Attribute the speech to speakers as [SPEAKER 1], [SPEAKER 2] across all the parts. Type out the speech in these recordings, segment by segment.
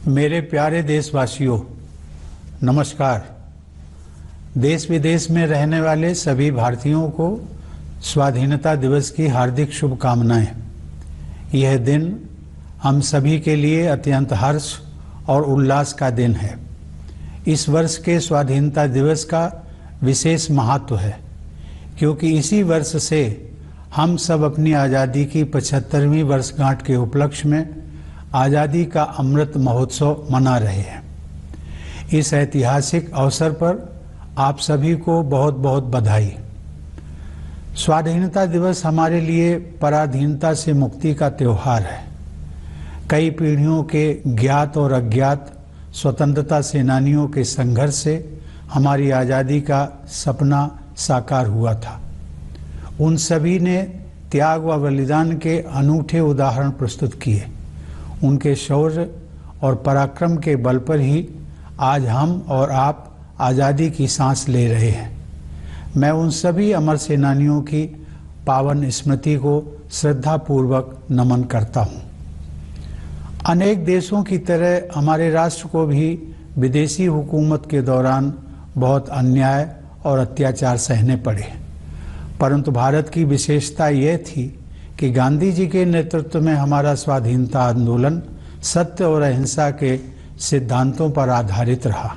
[SPEAKER 1] मेरे प्यारे देशवासियों, नमस्कार। देश विदेश में रहने वाले सभी भारतीयों को स्वाधीनता दिवस की हार्दिक शुभकामनाएं। यह दिन हम सभी के लिए अत्यंत हर्ष और उल्लास का दिन है। इस वर्ष के स्वाधीनता दिवस का विशेष महत्व है क्योंकि इसी वर्ष से हम सब अपनी आज़ादी की 75वीं वर्षगांठ के उपलक्ष्य में आज़ादी का अमृत महोत्सव मना रहे हैं। इस ऐतिहासिक अवसर पर आप सभी को बहुत बहुत बधाई। स्वाधीनता दिवस हमारे लिए पराधीनता से मुक्ति का त्यौहार है। कई पीढ़ियों के ज्ञात और अज्ञात स्वतंत्रता सेनानियों के संघर्ष से हमारी आज़ादी का सपना साकार हुआ था। उन सभी ने त्याग व बलिदान के अनूठे उदाहरण प्रस्तुत किए। उनके शौर्य और पराक्रम के बल पर ही आज हम और आप आज़ादी की सांस ले रहे हैं। मैं उन सभी अमर सेनानियों की पावन स्मृति को श्रद्धापूर्वक नमन करता हूँ। अनेक देशों की तरह हमारे राष्ट्र को भी विदेशी हुकूमत के दौरान बहुत अन्याय और अत्याचार सहने पड़े, परंतु भारत की विशेषता यह थी कि गांधी जी के नेतृत्व में हमारा स्वाधीनता आंदोलन सत्य और अहिंसा के सिद्धांतों पर आधारित रहा।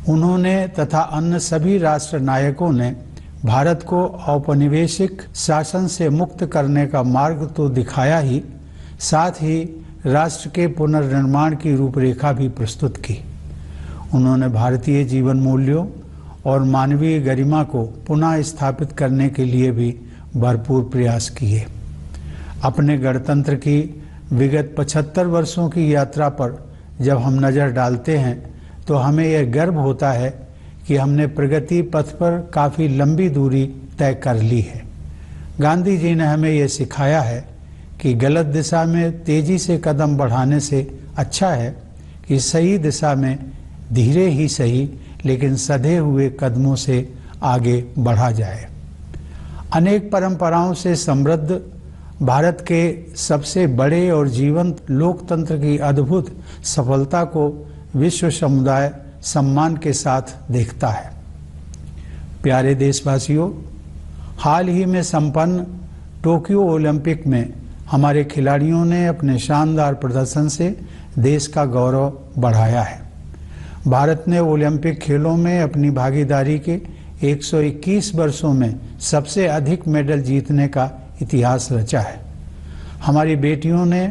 [SPEAKER 1] उन्होंने तथा अन्य सभी राष्ट्र नायकों ने भारत को औपनिवेशिक शासन से मुक्त करने का मार्ग तो दिखाया ही, साथ ही राष्ट्र के पुनर्निर्माण की रूपरेखा भी प्रस्तुत की। उन्होंने भारतीय जीवन मूल्यों और मानवीय गरिमा को पुनः स्थापित करने के लिए भी भरपूर प्रयास किए। अपने गणतंत्र की विगत 75 वर्षों की यात्रा पर जब हम नज़र डालते हैं तो हमें यह गर्व होता है कि हमने प्रगति पथ पर काफ़ी लंबी दूरी तय कर ली है। गांधी जी ने हमें यह सिखाया है कि गलत दिशा में तेज़ी से कदम बढ़ाने से अच्छा है कि सही दिशा में धीरे ही सही लेकिन सधे हुए कदमों से आगे बढ़ा जाए। अनेक परंपराओं से समृद्ध भारत के सबसे बड़े और जीवंत लोकतंत्र की अद्भुत सफलता को विश्व समुदाय सम्मान के साथ देखता है। प्यारे देशवासियों, हाल ही में संपन्न टोक्यो ओलंपिक में हमारे खिलाड़ियों ने अपने शानदार प्रदर्शन से देश का गौरव बढ़ाया है। भारत ने ओलंपिक खेलों में अपनी भागीदारी के 121 वर्षों में सबसे अधिक मेडल जीतने का इतिहास रचा है। हमारी बेटियों ने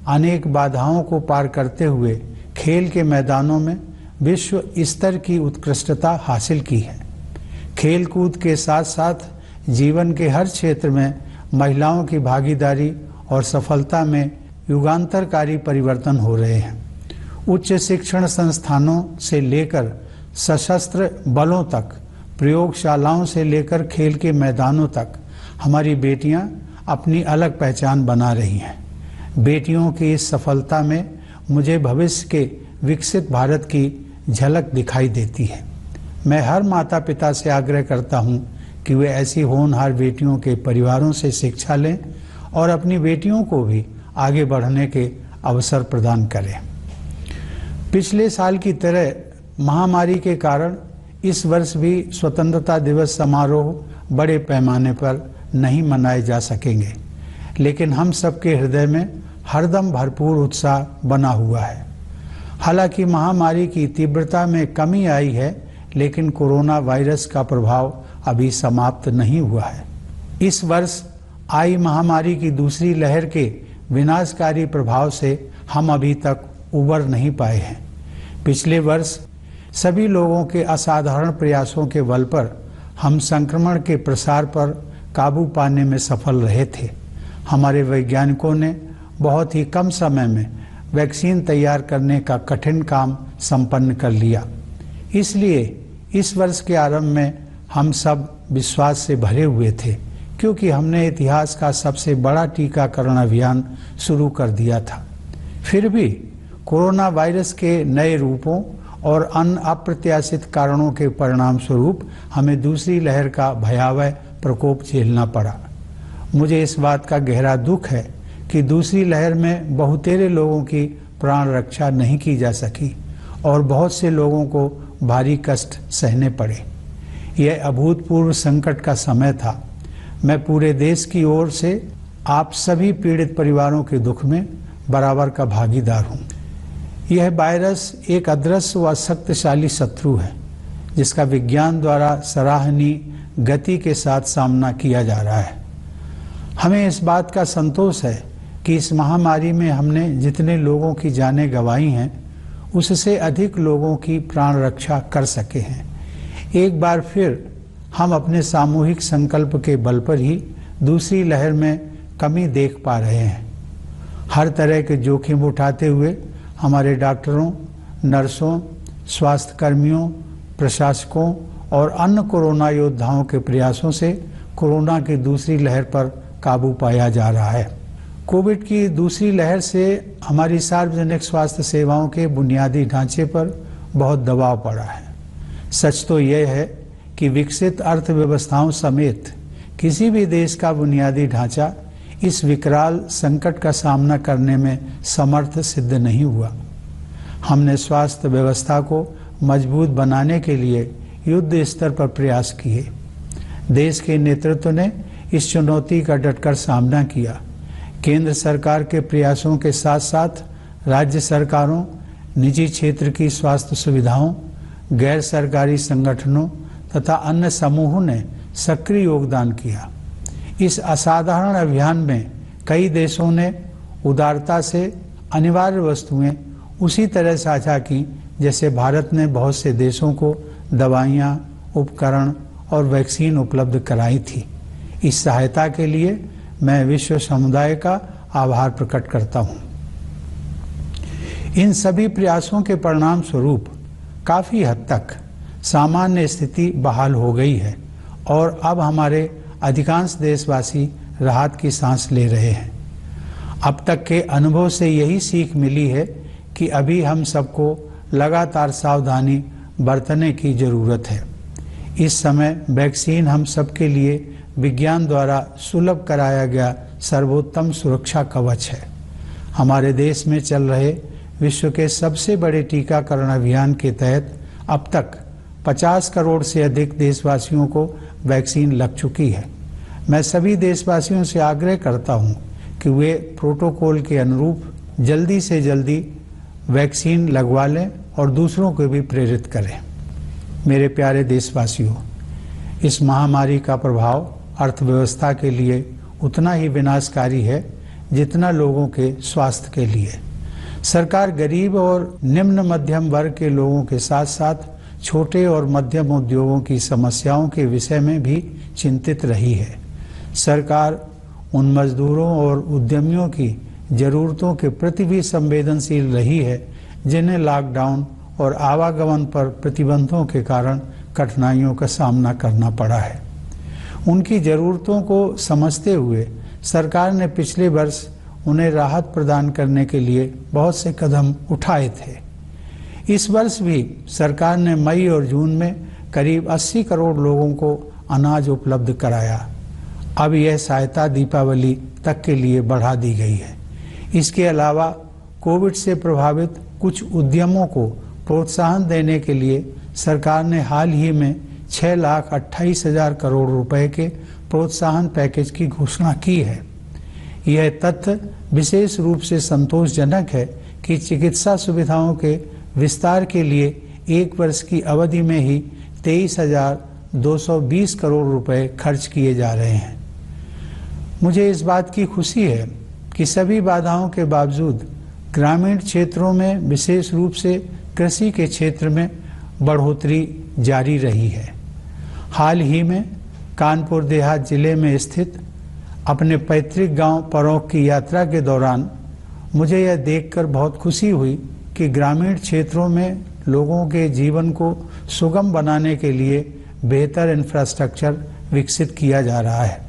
[SPEAKER 1] अनेक बाधाओं को पार करते हुए खेल के मैदानों में विश्व स्तर की उत्कृष्टता हासिल की है। खेल कूद के साथ साथ जीवन के हर क्षेत्र में महिलाओं की भागीदारी और सफलता में युगांतरकारी परिवर्तन हो रहे हैं। उच्च शिक्षण संस्थानों से लेकर सशस्त्र बलों तक, प्रयोगशालाओं से लेकर खेल के मैदानों तक हमारी बेटियां अपनी अलग पहचान बना रही हैं। बेटियों की इस सफलता में मुझे भविष्य के विकसित भारत की झलक दिखाई देती है। मैं हर माता पिता से आग्रह करता हूं कि वे ऐसी होनहार बेटियों के परिवारों से शिक्षा लें और अपनी बेटियों को भी आगे बढ़ने के अवसर प्रदान करें। पिछले साल की तरह महामारी के कारण इस वर्ष भी स्वतंत्रता दिवस समारोह बड़े पैमाने पर नहीं मनाए जा सकेंगे, लेकिन हम सबके हृदय में हरदम भरपूर उत्साह बना हुआ है। हालांकि महामारी की तीव्रता में कमी आई है, लेकिन कोरोना वायरस का प्रभाव अभी समाप्त नहीं हुआ है। इस वर्ष आई महामारी की दूसरी लहर के विनाशकारी प्रभाव से हम अभी तक उबर नहीं पाए हैं। पिछले वर्ष सभी लोगों के असाधारण प्रयासों के बल पर हम संक्रमण के प्रसार पर काबू पाने में सफल रहे थे। हमारे वैज्ञानिकों ने बहुत ही कम समय में वैक्सीन तैयार करने का कठिन काम संपन्न कर लिया। इसलिए इस वर्ष के आरंभ में हम सब विश्वास से भरे हुए थे, क्योंकि हमने इतिहास का सबसे बड़ा टीकाकरण अभियान शुरू कर दिया था। फिर भी कोरोना वायरस के नए रूपों और अन्य अप्रत्याशित कारणों के परिणाम स्वरूप हमें दूसरी लहर का भयावह प्रकोप झेलना पड़ा। मुझे इस बात का गहरा दुख है कि दूसरी लहर में बहुतेरे लोगों की प्राण रक्षा नहीं की जा सकी और बहुत से लोगों को भारी कष्ट सहने पड़े। यह अभूतपूर्व संकट का समय था। मैं पूरे देश की ओर से आप सभी पीड़ित परिवारों के दुख में बराबर का भागीदार हूँ। यह वायरस एक अदृश्य व शक्तिशाली शत्रु है जिसका विज्ञान द्वारा सराहनीय गति के साथ सामना किया जा रहा है। हमें इस बात का संतोष है कि इस महामारी में हमने जितने लोगों की जानें गंवाई हैं उससे अधिक लोगों की प्राण रक्षा कर सके हैं। एक बार फिर हम अपने सामूहिक संकल्प के बल पर ही दूसरी लहर में कमी देख पा रहे हैं। हर तरह के जोखिम उठाते हुए हमारे डॉक्टरों, नर्सों, स्वास्थ्य कर्मियों, प्रशासकों और अन्य कोरोना योद्धाओं के प्रयासों से कोरोना की दूसरी लहर पर काबू पाया जा रहा है। कोविड की दूसरी लहर से हमारी सार्वजनिक स्वास्थ्य सेवाओं के बुनियादी ढांचे पर बहुत दबाव पड़ा है। सच तो यह है कि विकसित अर्थव्यवस्थाओं समेत किसी भी देश का बुनियादी ढांचा इस विकराल संकट का सामना करने में समर्थ सिद्ध नहीं हुआ। हमने स्वास्थ्य व्यवस्था को मजबूत बनाने के लिए युद्ध स्तर पर प्रयास किए। देश के नेतृत्व ने इस चुनौती का डटकर सामना किया। केंद्र सरकार के प्रयासों के साथ साथ राज्य सरकारों, निजी क्षेत्र की स्वास्थ्य सुविधाओं, गैर सरकारी संगठनों तथा अन्य समूहों ने सक्रिय योगदान किया। इस असाधारण अभियान में कई देशों ने उदारता से अनिवार्य वस्तुएं उसी तरह साझा की जैसे भारत ने बहुत से देशों को दवाइयाँ, उपकरण और वैक्सीन उपलब्ध कराई थी। इस सहायता के लिए मैं विश्व समुदाय का आभार प्रकट करता हूँ। इन सभी प्रयासों के परिणाम स्वरूप काफ़ी हद तक सामान्य स्थिति बहाल हो गई है और अब हमारे अधिकांश देशवासी राहत की सांस ले रहे हैं। अब तक के अनुभव से यही सीख मिली है कि अभी हम सबको लगातार सावधानी बरतने की जरूरत है। इस समय वैक्सीन हम सबके लिए विज्ञान द्वारा सुलभ कराया गया सर्वोत्तम सुरक्षा कवच है। हमारे देश में चल रहे विश्व के सबसे बड़े टीकाकरण अभियान के तहत अब तक 50 करोड़ से अधिक देशवासियों को वैक्सीन लग चुकी है। मैं सभी देशवासियों से आग्रह करता हूं कि वे प्रोटोकॉल के अनुरूप जल्दी से जल्दी वैक्सीन लगवा लें और दूसरों को भी प्रेरित करें। मेरे प्यारे देशवासियों, इस महामारी का प्रभाव अर्थव्यवस्था के लिए उतना ही विनाशकारी है जितना लोगों के स्वास्थ्य के लिए। सरकार गरीब और निम्न मध्यम वर्ग के लोगों के साथ साथ छोटे और मध्यम उद्योगों की समस्याओं के विषय में भी चिंतित रही है। सरकार उन मजदूरों और उद्यमियों की जरूरतों के प्रति भी संवेदनशील रही है जिन्हें लॉकडाउन और आवागमन पर प्रतिबंधों के कारण कठिनाइयों का सामना करना पड़ा है। उनकी ज़रूरतों को समझते हुए सरकार ने पिछले वर्ष उन्हें राहत प्रदान करने के लिए बहुत से कदम उठाए थे। इस वर्ष भी सरकार ने मई और जून में करीब 80 करोड़ लोगों को अनाज उपलब्ध कराया। अब यह सहायता दीपावली तक के लिए बढ़ा दी गई है। इसके अलावा कोविड से प्रभावित कुछ उद्यमों को प्रोत्साहन देने के लिए सरकार ने हाल ही में 6,28,000 करोड़ रुपए के प्रोत्साहन पैकेज की घोषणा की है। यह तथ्य विशेष रूप से संतोषजनक है कि चिकित्सा सुविधाओं के विस्तार के लिए एक वर्ष की अवधि में ही 23,220 करोड़ रुपए खर्च किए जा रहे हैं। मुझे इस बात की खुशी है कि सभी बाधाओं के बावजूद ग्रामीण क्षेत्रों में विशेष रूप से कृषि के क्षेत्र में बढ़ोतरी जारी रही है। हाल ही में कानपुर देहात जिले में स्थित अपने पैतृक गांव परौख की यात्रा के दौरान मुझे यह देखकर बहुत खुशी हुई कि ग्रामीण क्षेत्रों में लोगों के जीवन को सुगम बनाने के लिए बेहतर इंफ्रास्ट्रक्चर विकसित किया जा रहा है।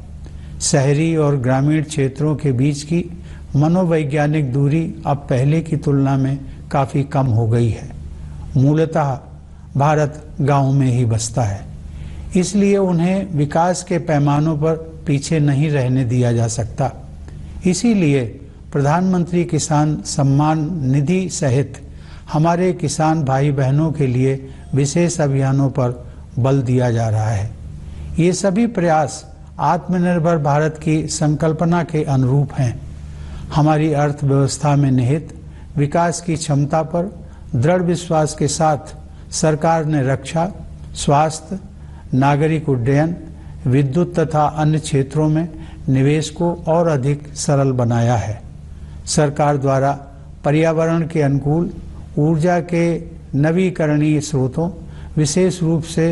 [SPEAKER 1] शहरी और ग्रामीण क्षेत्रों के बीच की मनोवैज्ञानिक दूरी अब पहले की तुलना में काफ़ी कम हो गई है। मूलतः भारत गांव में ही बसता है, इसलिए उन्हें विकास के पैमानों पर पीछे नहीं रहने दिया जा सकता। इसीलिए प्रधानमंत्री किसान सम्मान निधि सहित हमारे किसान भाई बहनों के लिए विशेष अभियानों पर बल दिया जा रहा है। ये सभी प्रयास आत्मनिर्भर भारत की संकल्पना के अनुरूप हैं। हमारी अर्थव्यवस्था में निहित विकास की क्षमता पर दृढ़ विश्वास के साथ सरकार ने रक्षा, स्वास्थ्य, नागरिक उड्डयन, विद्युत तथा अन्य क्षेत्रों में निवेश को और अधिक सरल बनाया है। सरकार द्वारा पर्यावरण के अनुकूल ऊर्जा के नवीकरणीय स्रोतों, विशेष रूप से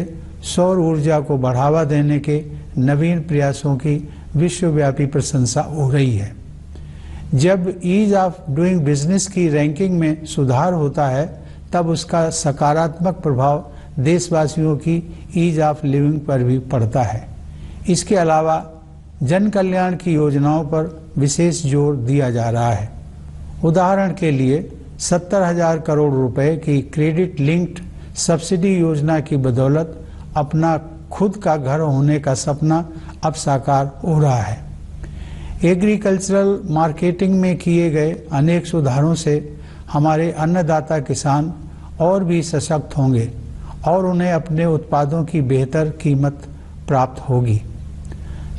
[SPEAKER 1] सौर ऊर्जा को बढ़ावा देने के नवीन प्रयासों की विश्वव्यापी प्रशंसा हो रही है। जब ईज ऑफ डूइंग बिजनेस की रैंकिंग में सुधार होता है, तब उसका सकारात्मक प्रभाव देशवासियों की ईज ऑफ लिविंग पर भी पड़ता है। इसके अलावा जन कल्याण की योजनाओं पर विशेष जोर दिया जा रहा है। उदाहरण के लिए 70,000 करोड़ रुपए की क्रेडिट लिंक्ड सब्सिडी योजना की बदौलत अपना खुद का घर होने का सपना अब साकार हो रहा है। एग्रीकल्चरल मार्केटिंग में किए गए अनेक सुधारों से हमारे अन्नदाता किसान और भी सशक्त होंगे और उन्हें अपने उत्पादों की बेहतर कीमत प्राप्त होगी।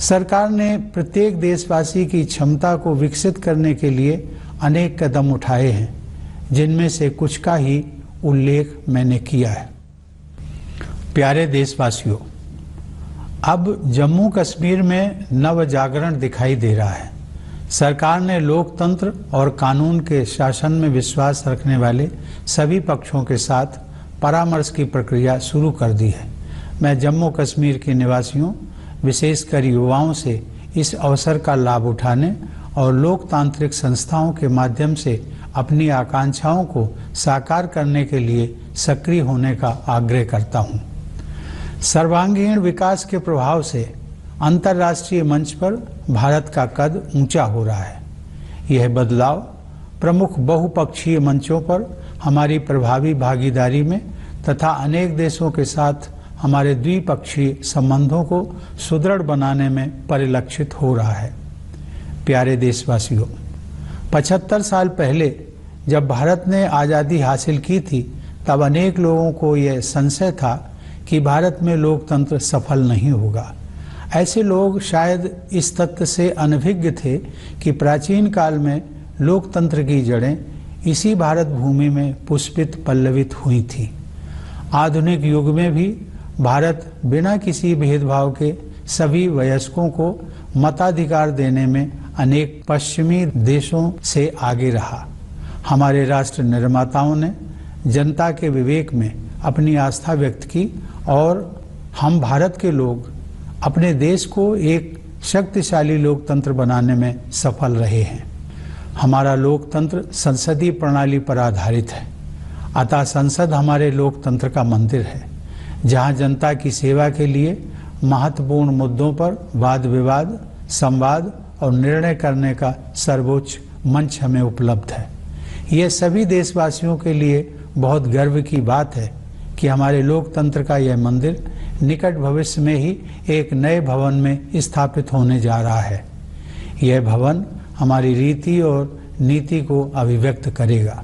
[SPEAKER 1] सरकार ने प्रत्येक देशवासी की क्षमता को विकसित करने के लिए अनेक कदम उठाए हैं, जिनमें से कुछ का ही उल्लेख मैंने किया है। प्यारे देशवासियों, अब जम्मू कश्मीर में नव जागरण दिखाई दे रहा है। सरकार ने लोकतंत्र और कानून के शासन में विश्वास रखने वाले सभी पक्षों के साथ परामर्श की प्रक्रिया शुरू कर दी है। मैं जम्मू कश्मीर के निवासियों, विशेषकर युवाओं से इस अवसर का लाभ उठाने और लोकतांत्रिक संस्थाओं के माध्यम से अपनी आकांक्षाओं को साकार करने के लिए सक्रिय होने का आग्रह करता हूं। सर्वांगीण विकास के प्रभाव से अंतर्राष्ट्रीय मंच पर भारत का कद ऊंचा हो रहा है। यह बदलाव प्रमुख बहुपक्षीय मंचों पर हमारी प्रभावी भागीदारी में तथा अनेक देशों के साथ हमारे द्विपक्षीय संबंधों को सुदृढ़ बनाने में परिलक्षित हो रहा है। प्यारे देशवासियों, 75 साल पहले जब भारत ने आज़ादी हासिल की थी, तब अनेक लोगों को यह संशय था कि भारत में लोकतंत्र सफल नहीं होगा। ऐसे लोग शायद इस तथ्य से अनभिज्ञ थे कि प्राचीन काल में लोकतंत्र की जड़ें इसी भारत भूमि में पुष्पित पल्लवित हुई थी। आधुनिक युग में भी भारत बिना किसी भेदभाव के सभी वयस्कों को मताधिकार देने में अनेक पश्चिमी देशों से आगे रहा। हमारे राष्ट्र निर्माताओं ने जनता के विवेक में अपनी आस्था व्यक्त की और हम भारत के लोग अपने देश को एक शक्तिशाली लोकतंत्र बनाने में सफल रहे हैं। हमारा लोकतंत्र संसदीय प्रणाली पर आधारित है, अतः संसद हमारे लोकतंत्र का मंदिर है, जहां जनता की सेवा के लिए महत्वपूर्ण मुद्दों पर वाद विवाद, संवाद और निर्णय करने का सर्वोच्च मंच हमें उपलब्ध है। ये सभी देशवासियों के लिए बहुत गर्व की बात है कि हमारे लोकतंत्र का यह मंदिर निकट भविष्य में ही एक नए भवन में स्थापित होने जा रहा है। यह भवन हमारी रीति और नीति को अभिव्यक्त करेगा।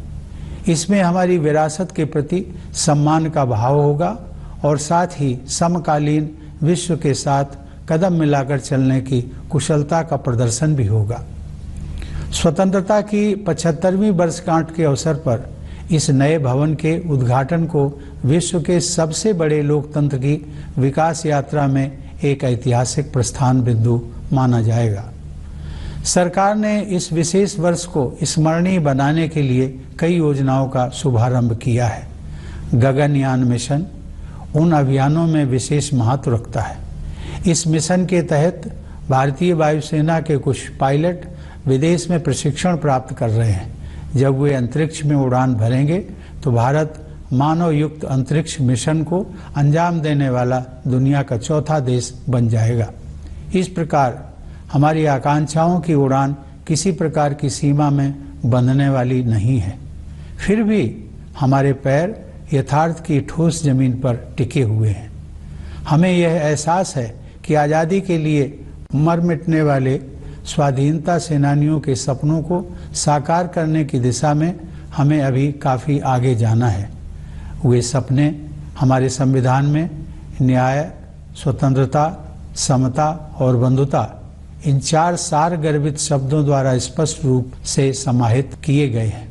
[SPEAKER 1] इसमें हमारी विरासत के प्रति सम्मान का भाव होगा और साथ ही समकालीन विश्व के साथ कदम मिलाकर चलने की कुशलता का प्रदर्शन भी होगा। स्वतंत्रता की 75वीं वर्षगांठ के अवसर पर इस नए भवन के उद्घाटन को विश्व के सबसे बड़े लोकतंत्र की विकास यात्रा में एक ऐतिहासिक प्रस्थान बिंदु माना जाएगा। सरकार ने इस विशेष वर्ष को स्मरणीय बनाने के लिए कई योजनाओं का शुभारंभ किया है। गगनयान मिशन उन अभियानों में विशेष महत्व रखता है। इस मिशन के तहत भारतीय वायुसेना के कुछ पायलट विदेश में प्रशिक्षण प्राप्त कर रहे हैं। जब वे अंतरिक्ष में उड़ान भरेंगे तो भारत मानव युक्त अंतरिक्ष मिशन को अंजाम देने वाला दुनिया का चौथा देश बन जाएगा। इस प्रकार हमारी आकांक्षाओं की उड़ान किसी प्रकार की सीमा में बंधने वाली नहीं है। फिर भी हमारे पैर यथार्थ की ठोस जमीन पर टिके हुए हैं। हमें यह एहसास है कि आज़ादी के लिए मर मिटने वाले स्वाधीनता सेनानियों के सपनों को साकार करने की दिशा में हमें अभी काफ़ी आगे जाना है। वे सपने हमारे संविधान में न्याय, स्वतंत्रता, समता और बंधुता, इन 4 सार गर्भित शब्दों द्वारा स्पष्ट रूप से समाहित किए गए हैं।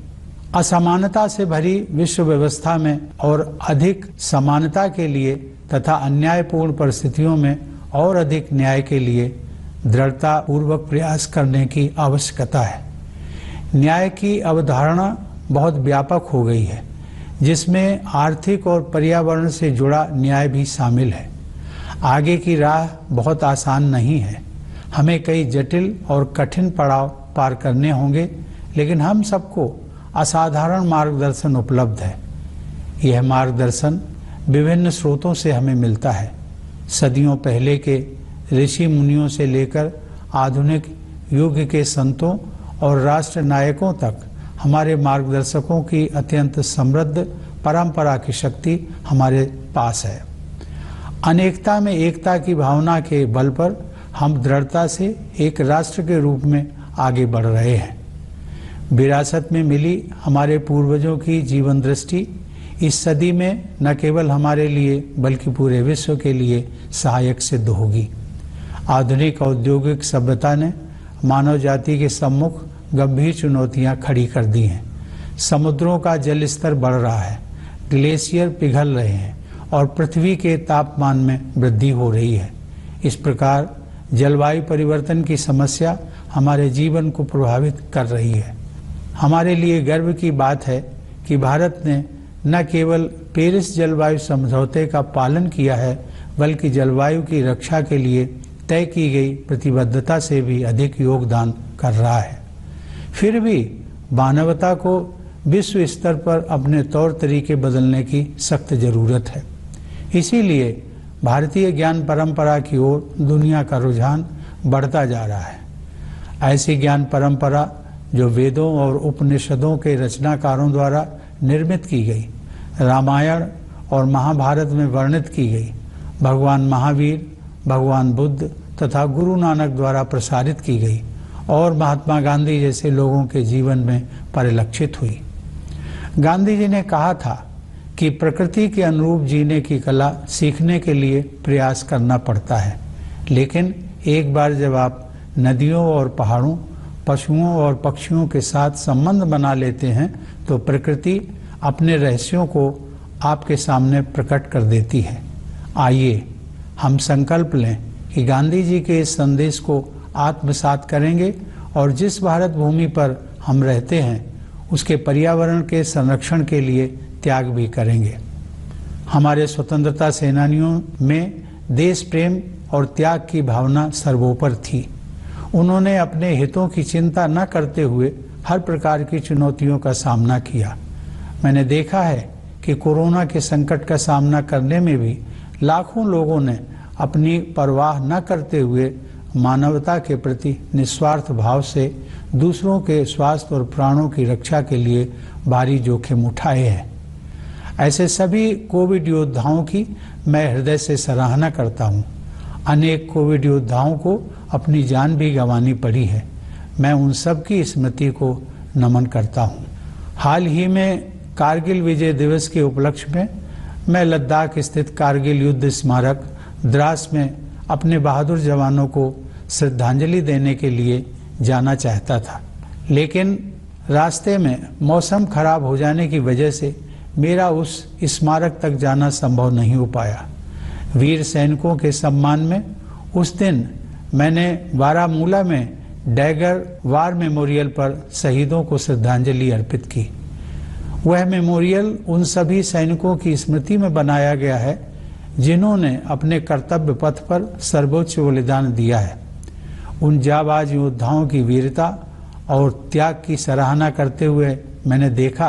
[SPEAKER 1] असमानता से भरी विश्व व्यवस्था में और अधिक समानता के लिए तथा अन्यायपूर्ण परिस्थितियों में और अधिक न्याय के लिए दृढ़ता पूर्वक प्रयास करने की आवश्यकता है। न्याय की अवधारणा बहुत व्यापक हो गई है, जिसमें आर्थिक और पर्यावरण से जुड़ा न्याय भी शामिल है। आगे की राह बहुत आसान नहीं है, हमें कई जटिल और कठिन पड़ाव पार करने होंगे, लेकिन हम सबको असाधारण मार्गदर्शन उपलब्ध है। यह मार्गदर्शन विभिन्न स्रोतों से हमें मिलता है। सदियों पहले के ऋषि मुनियों से लेकर आधुनिक युग के संतों और राष्ट्र नायकों तक हमारे मार्गदर्शकों की अत्यंत समृद्ध परंपरा की शक्ति हमारे पास है। अनेकता में एकता की भावना के बल पर हम दृढ़ता से एक राष्ट्र के रूप में आगे बढ़ रहे हैं। विरासत में मिली हमारे पूर्वजों की जीवन दृष्टि इस सदी में न केवल हमारे लिए बल्कि पूरे विश्व के लिए सहायक सिद्ध होगी। आधुनिक औद्योगिक सभ्यता ने मानव जाति के सम्मुख गंभीर चुनौतियां खड़ी कर दी हैं। समुद्रों का जल स्तर बढ़ रहा है, ग्लेशियर पिघल रहे हैं और पृथ्वी के तापमान में वृद्धि हो रही है। इस प्रकार जलवायु परिवर्तन की समस्या हमारे जीवन को प्रभावित कर रही है। हमारे लिए गर्व की बात है कि भारत ने न केवल पेरिस जलवायु समझौते का पालन किया है, बल्कि जलवायु की रक्षा के लिए तय की गई प्रतिबद्धता से भी अधिक योगदान कर रहा है। फिर भी मानवता को विश्व स्तर पर अपने तौर तरीके बदलने की सख्त जरूरत है। इसीलिए भारतीय ज्ञान परंपरा की ओर दुनिया का रुझान बढ़ता जा रहा है। ऐसी ज्ञान परंपरा जो वेदों और उपनिषदों के रचनाकारों द्वारा निर्मित की गई, रामायण और महाभारत में वर्णित की गई, भगवान महावीर, भगवान बुद्ध तथा गुरु नानक द्वारा प्रसारित की गई और महात्मा गांधी जैसे लोगों के जीवन में परिलक्षित हुई। गांधी जी ने कहा था कि प्रकृति के अनुरूप जीने की कला सीखने के लिए प्रयास करना पड़ता है, लेकिन एक बार जब आप नदियों और पहाड़ों, पशुओं और पक्षियों के साथ संबंध बना लेते हैं तो प्रकृति अपने रहस्यों को आपके सामने प्रकट कर देती है। आइए हम संकल्प लें कि गांधी जी के इस संदेश को आत्मसात करेंगे और जिस भारत भूमि पर हम रहते हैं उसके पर्यावरण के संरक्षण के लिए त्याग भी करेंगे। हमारे स्वतंत्रता सेनानियों में देश प्रेम और त्याग की भावना सर्वोपरि थी। उन्होंने अपने हितों की चिंता न करते हुए हर प्रकार की चुनौतियों का सामना किया। मैंने देखा है कि कोरोना के संकट का सामना करने में भी लाखों लोगों ने अपनी परवाह न करते हुए मानवता के प्रति निस्वार्थ भाव से दूसरों के स्वास्थ्य और प्राणों की रक्षा के लिए भारी जोखिम उठाए हैं। ऐसे सभी कोविड योद्धाओं की मैं हृदय से सराहना करता हूँ। अनेक कोविड योद्धाओं को अपनी जान भी गंवानी पड़ी है। मैं उन सब की स्मृति को नमन करता हूँ। हाल ही में कारगिल विजय दिवस के उपलक्ष्य में मैं लद्दाख स्थित कारगिल युद्ध स्मारक द्रास में अपने बहादुर जवानों को श्रद्धांजलि देने के लिए जाना चाहता था, लेकिन रास्ते में मौसम खराब हो जाने की वजह से मेरा उस स्मारक तक जाना संभव नहीं हो पाया। वीर सैनिकों के सम्मान में उस दिन मैंने बारामूला में डैगर वार मेमोरियल पर शहीदों को श्रद्धांजलि अर्पित की। वह मेमोरियल उन सभी सैनिकों की स्मृति में बनाया गया है जिन्होंने अपने कर्तव्य पथ पर सर्वोच्च बलिदान दिया है। उन जाबाज योद्धाओं की वीरता और त्याग की सराहना करते हुए मैंने देखा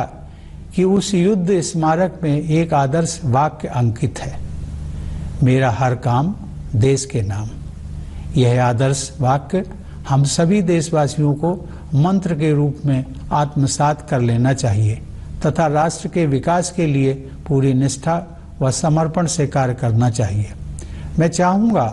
[SPEAKER 1] कि उस युद्ध स्मारक में एक आदर्श वाक्य अंकित है, मेरा हर काम देश के नाम। यह आदर्श वाक्य हम सभी देशवासियों को मंत्र के रूप में आत्मसात कर लेना चाहिए तथा राष्ट्र के विकास के लिए पूरी निष्ठा व समर्पण से कार्य करना चाहिए। मैं चाहूँगा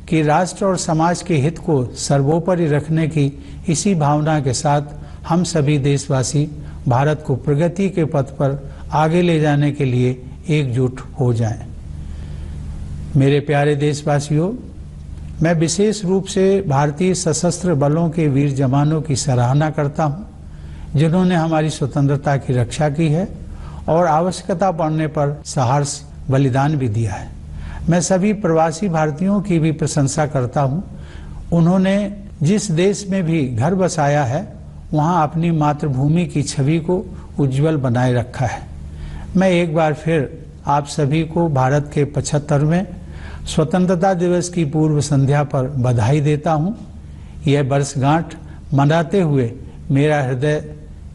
[SPEAKER 1] कि राष्ट्र और समाज के हित को सर्वोपरि रखने की इसी भावना के साथ हम सभी देशवासी भारत को प्रगति के पथ पर आगे ले जाने के लिए एकजुट हो जाएं। मेरे प्यारे देशवासियों, मैं विशेष रूप से भारतीय सशस्त्र बलों के वीर जवानों की सराहना करता हूं, जिन्होंने हमारी स्वतंत्रता की रक्षा की है और आवश्यकता पड़ने पर साहस बलिदान भी दिया है। मैं सभी प्रवासी भारतीयों की भी प्रशंसा करता हूं। उन्होंने जिस देश में भी घर बसाया है वहां अपनी मातृभूमि की छवि को उज्जवल बनाए रखा है। मैं एक बार फिर आप सभी को भारत के 75वें स्वतंत्रता दिवस की पूर्व संध्या पर बधाई देता हूं। यह वर्षगांठ मनाते हुए मेरा हृदय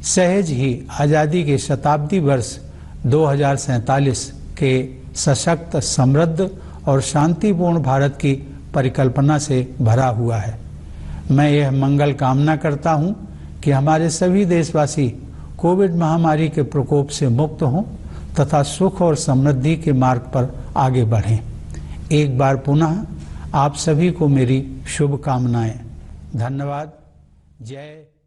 [SPEAKER 1] सहज ही आज़ादी के शताब्दी वर्ष 2047 के सशक्त, समृद्ध और शांतिपूर्ण भारत की परिकल्पना से भरा हुआ है। मैं यह मंगल कामना करता हूं कि हमारे सभी देशवासी कोविड महामारी के प्रकोप से मुक्त हों तथा सुख और समृद्धि के मार्ग पर आगे बढ़ें। एक बार पुनः आप सभी को मेरी शुभकामनाएं। धन्यवाद। जय